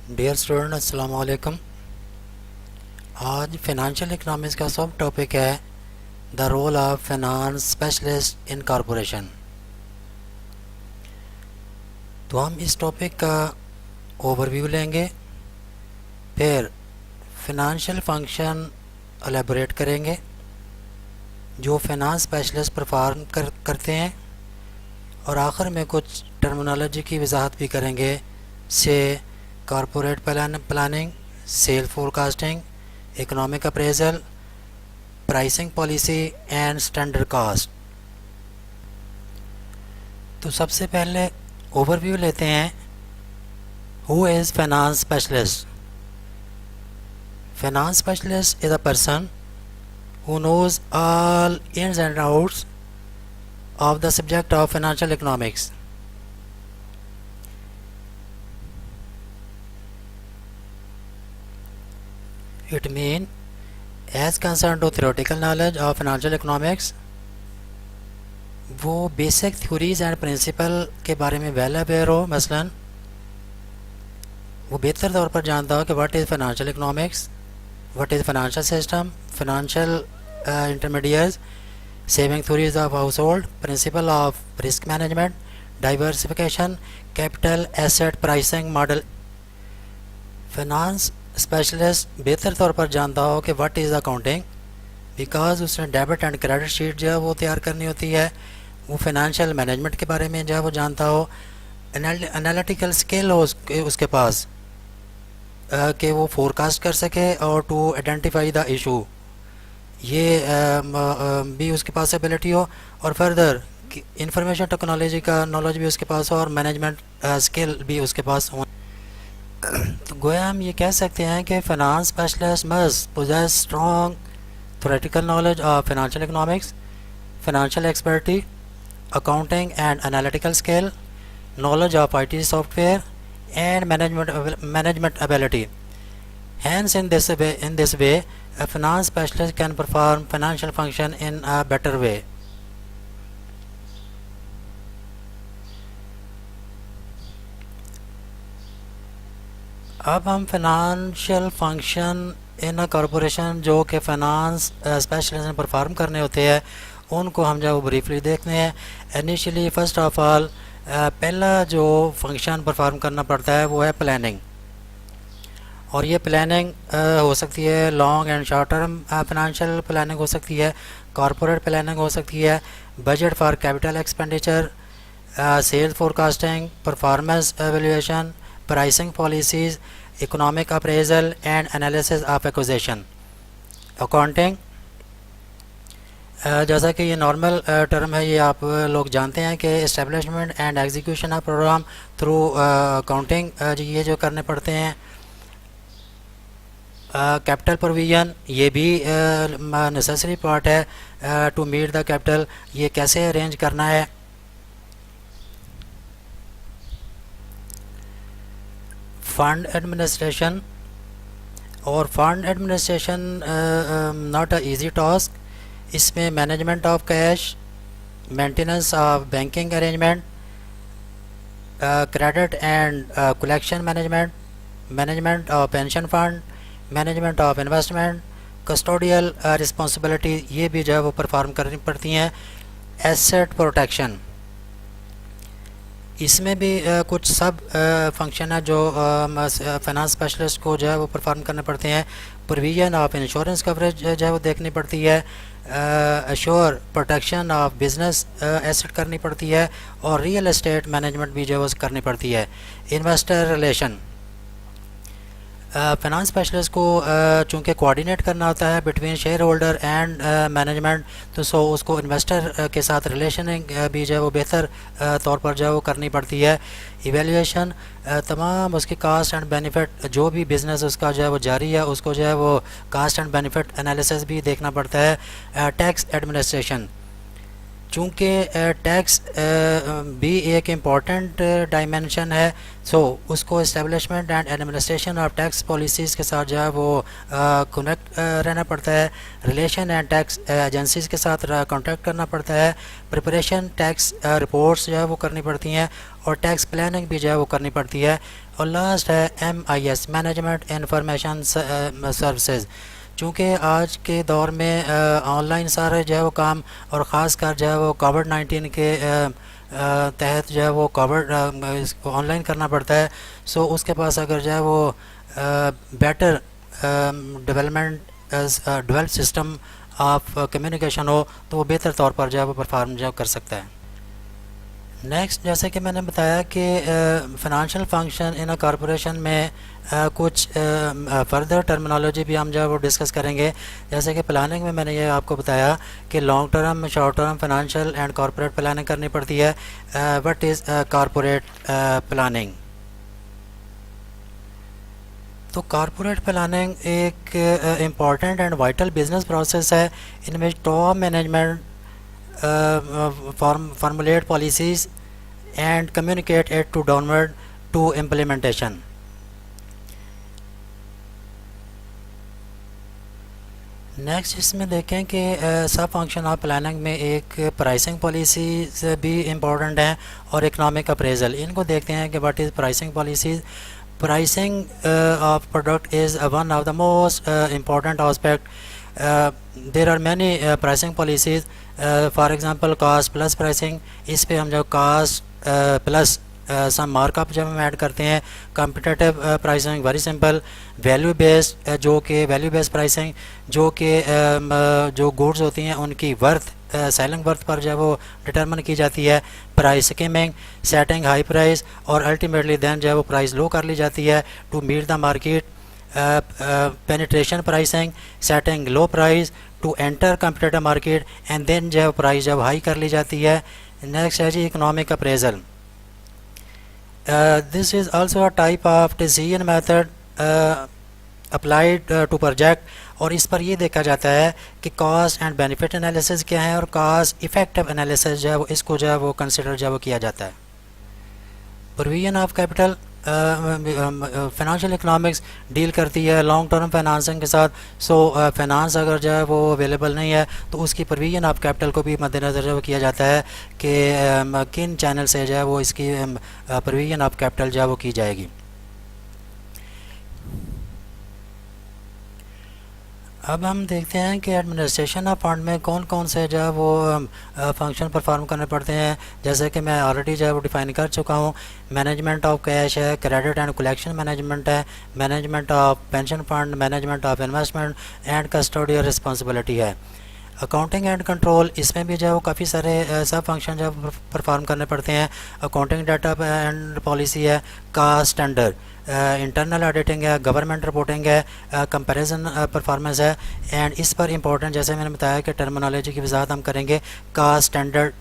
Dear student अस्सलाम वालेकुम। आज फिनंशियल इकनॉमिक्स का सब टॉपिक है the role of finance specialist in corporation. तो हम इस टॉपिक का ओवरव्यू लेंगे, फिर फिनंशियल फंक्शन एलेबोरेट करेंगे जो फाइनेंस स्पेशलिस्ट परफॉर्म करते हैं, और आखिर में कुछ टर्मिनोलॉजी की वजाहत भी करेंगे से corporate planning, sale forecasting, economic appraisal, pricing policy and standard cost. तो सबसे पहले ओवरव्यू लेते हैं। Who is finance specialist? Finance specialist is a person who knows all ins and outs of the subject of financial economics. It means as concerned to theoretical knowledge of financial economics, वो basic theories and principal के बारे में well aware हो। मसलन वो बेहतर तौर पर जानता हो कि what is financial economics, what is financial system, financial intermediaries, saving theories of household, principle of risk management, diversification, capital asset pricing model. Finance specialist बेहतर तौर पर जानता हो कि व्हाट इज़ अकाउंटिंग, बिकॉज उसने डेबिट एंड क्रेडिट शीट जो है वो तैयार करनी होती है। वो फाइनेंशियल मैनेजमेंट के बारे में जो है वो जानता हो। एनालिटिकल स्किल हो उसके पास कि वो फोरकास्ट कर सके और टू आइडेंटिफाई द इशू, ये भी उसके पास एबिलिटी हो। और फर्दर इंफॉर्मेशन टेक्नोलॉजी का नॉलेज भी उसके पास हो और मैनेजमेंट स्किल भी उसके पास हो। तो गोया हम ये कह सकते हैं कि finance specialist must possess strong theoretical knowledge of financial economics, financial expertise, accounting and analytical skill, knowledge of IT software and management ability. Hence, in this way, a finance specialist can perform financial function in a better way. अब हम financial function in a corporation जो कि finance specialist ने perform करने होते हैं उनको हम जो ब्रीफली देखते हैं। इनिशियली फर्स्ट ऑफ ऑल पहला जो फंक्शन परफॉर्म करना पड़ता है वो है प्लानिंग, और ये प्लानिंग हो सकती है long and short term financial planning हो सकती है, कॉरपोरेट प्लानिंग हो सकती है, budget for capital expenditure, sales forecasting, performance evaluation, pricing policies, economic appraisal and analysis of acquisition, accounting. जैसा कि ये नॉर्मल टर्म है, ये आप लोग जानते हैं कि establishment and execution of program through accounting ये जो करने पड़ते हैं। कैपिटल प्रोविजन ये भी नेसेसरी पार्ट है टू मीट द कैपिटल, ये कैसे अरेंज करना है। फंड एडमिनिस्ट्रेशन, और fund administration not a easy task, इसमें management of cash, maintenance of banking arrangement, credit and collection management, management of pension fund, management of investment, custodial responsibility ये भी जो है वो परफॉर्म करनी पड़ती हैं। एसेट प्रोटेक्शन, इसमें भी कुछ सब फंक्शन है जो फाइनेंस स्पेशलिस्ट को जो है वो परफॉर्म करने पड़ते हैं। प्रोविजन ऑफ इंश्योरेंस कवरेज जो है वो देखनी पड़ती है, assure protection of business asset करनी पड़ती है, और रियल एस्टेट मैनेजमेंट भी जो है वो करनी पड़ती है। इन्वेस्टर रिलेशन, फाइनेंस स्पेशलिस्ट को चूँकि कोऑर्डिनेट करना होता है between share holder and management, तो सो उसको इन्वेस्टर के साथ रिलेशन भी जो है वो बेहतर तौर पर जो है वो करनी पड़ती है। इवेल्यूएशन, तमाम उसकी कास्ट एंड बेनिफिट, जो भी बिज़नेस उसका जो है वो जारी है उसको जो है वो कास्ट एंड बेनिफिट एनालिसिस भी देखना पड़ता है। टैक्स एडमिनिस्ट्रेशन, चूँकि टैक्स भी एक इम्पॉर्टेंट डायमेंशन है, सो उसको establishment and administration of tax policies के साथ जो है वो कनेक्ट रहना पड़ता है, रिलेशन एंड टैक्स एजेंसीज़ के साथ कॉन्टैक्ट करना पड़ता है, प्रिपरेशन टैक्स रिपोर्ट्स जो है वो करनी पड़ती हैं, और टैक्स प्लानिंग भी जो है वो करनी पड़ती है। और लास्ट है MIS, मैनेजमेंट इंफॉर्मेशन सर्विसेज। चूँकि आज के दौर में ऑनलाइन सारे जो है वो काम, और ख़ास कर जो है वो कोविड-19 के तहत जो है वो इसको ऑनलाइन करना पड़ता है। सो उसके पास अगर जो है वो better develop system of communication हो तो वो बेहतर तौर पर जो है वो परफॉर्म जो कर सकता है। नेक्स्ट, जैसे कि मैंने बताया कि financial function in a corporation में कुछ फर्दर टर्मिनोलॉजी भी हम जो है वो डिस्कस करेंगे। जैसे कि प्लानिंग में मैंने ये आपको बताया कि long term, short term financial and corporate planning करनी पड़ती है। What is corporate planning? तो कॉरपोरेट प्लानिंग एक important and vital business process है इनमें top management formulate policies and communicate it to downward to implementation. Next इसमें देखें कि सब फंक्शन ऑफ प्लानिंग में एक प्राइसिंग पॉलिसीज भी इम्पॉर्टेंट हैं और इकनॉमिक अप्रेजल। इनको देखते हैं कि what is pricing policies. Pricing of product is one of the most important aspect. There are many pricing policies. For example cost plus pricing, इस पे हम जो कास्ट प्लस सम मार्कअप जब हम ऐड करते हैं। Competitive pricing very simple. Value based, जो कि वैल्यू बेस्ड प्राइसिंग जो कि जो गुड्स होती हैं उनकी वर्थ, सेलिंग वर्थ पर जो है वो डिटरमिन की जाती है। Price skimming, setting high price और अल्टीमेटली देन जो है वो प्राइस लो कर ली जाती है to meet the market. Penetration pricing, setting low price to enter computer market and then जो है प्राइस जब हाई कर ली जाती है। नेक्स्ट है जी economic appraisal. This is also a type of decision method applied to project, और इस पर ये देखा जाता है कि कॉस्ट एंड बेनिफिट एनालिसिस क्या है और कॉस्ट इफेक्टिव एनालिसिस जो है वो इसको जो है वो कंसिडर जो है वो किया जाता है। Provision of capital, financial economics deal करती है लॉन्ग टर्म फाइनेंसिंग के साथ। सो फाइनेंस अगर जो है वो अवेलेबल नहीं है तो उसकी प्रोविजन ऑफ कैपिटल को भी मद्देनज़र जो किया जाता है कि किन चैनल से जो है वो इसकी प्रोविजन ऑफ कैपिटल जो है वो की जाएगी। अब हम देखते हैं कि एडमिनिस्ट्रेशन ऑफ फंड में कौन कौन से जो है वो फंक्शन परफॉर्म करने पड़ते हैं। जैसे कि मैं ऑलरेडी जो है वो डिफ़ाइन कर चुका हूँ। मैनेजमेंट ऑफ कैश है, क्रेडिट एंड कलेक्शन मैनेजमेंट है, management of pension fund, management of investment and custodial responsibility है। अकाउंटिंग एंड कंट्रोल, इसमें भी जो है वो काफ़ी सारे सब फंक्शन जो है परफॉर्म करने पड़ते हैं। अकाउंटिंग डाटा एंड पॉलिसी है, कास्ट स्टैंडर्ड, इंटरनल ऑडिटिंग है, गवर्नमेंट रिपोर्टिंग है, कंपैरिजन परफॉर्मेंस है। एंड इस पर इम्पोर्टेंट जैसे मैंने बताया कि टर्मिनोलॉजी की वजाहत हम करेंगे। कास्ट स्टैंडर्ड,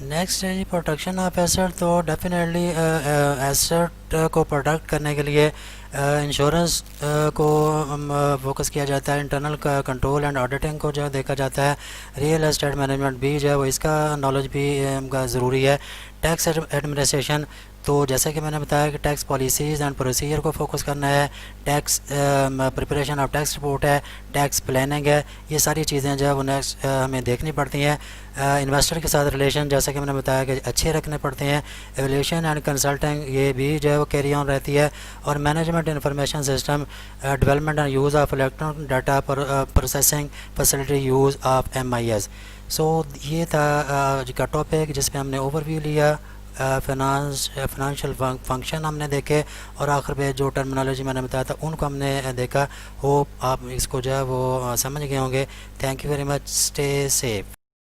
नेक्स्ट है जी प्रोटेक्शन ऑफ एसेट। तो डेफिनेटली एसेट को प्रोटेक्ट करने के लिए इंश्योरेंस को फोकस किया जाता है। इंटरनल कंट्रोल एंड ऑडिटिंग को जो देखा जाता है। रियल एस्टेट मैनेजमेंट भी जो है वो इसका नॉलेज भी ज़रूरी है। टैक्स एडमिनिस्ट्रेशन, तो जैसे कि मैंने बताया कि टैक्स पॉलिसीज़ एंड प्रोसीजर को फोकस करना है। Tax preparation of tax report है, टैक्स प्लानिंग है, ये सारी चीज़ें जो है वो नेक्स्ट हमें देखनी पड़ती हैं। इन्वेस्टर के साथ रिलेशन जैसे कि मैंने बताया कि अच्छे रखने पड़ते हैं। एवल्यूशन एंड कंसल्टिंग ये भी जो है वो कैरी ऑन रहती है। और management information system development and use of electronic data processing facility use of MIS। सो ये था आज का टॉपिक जिसमें हमने ओवरव्यू लिया। फाइनेंशियल फंक्शन हमने देखे, और आखिर पे जो टर्मिनोलॉजी मैंने बताया था उनको हमने देखा। होप आप इसको जो है वो समझ गए होंगे। Thank you very much, stay safe.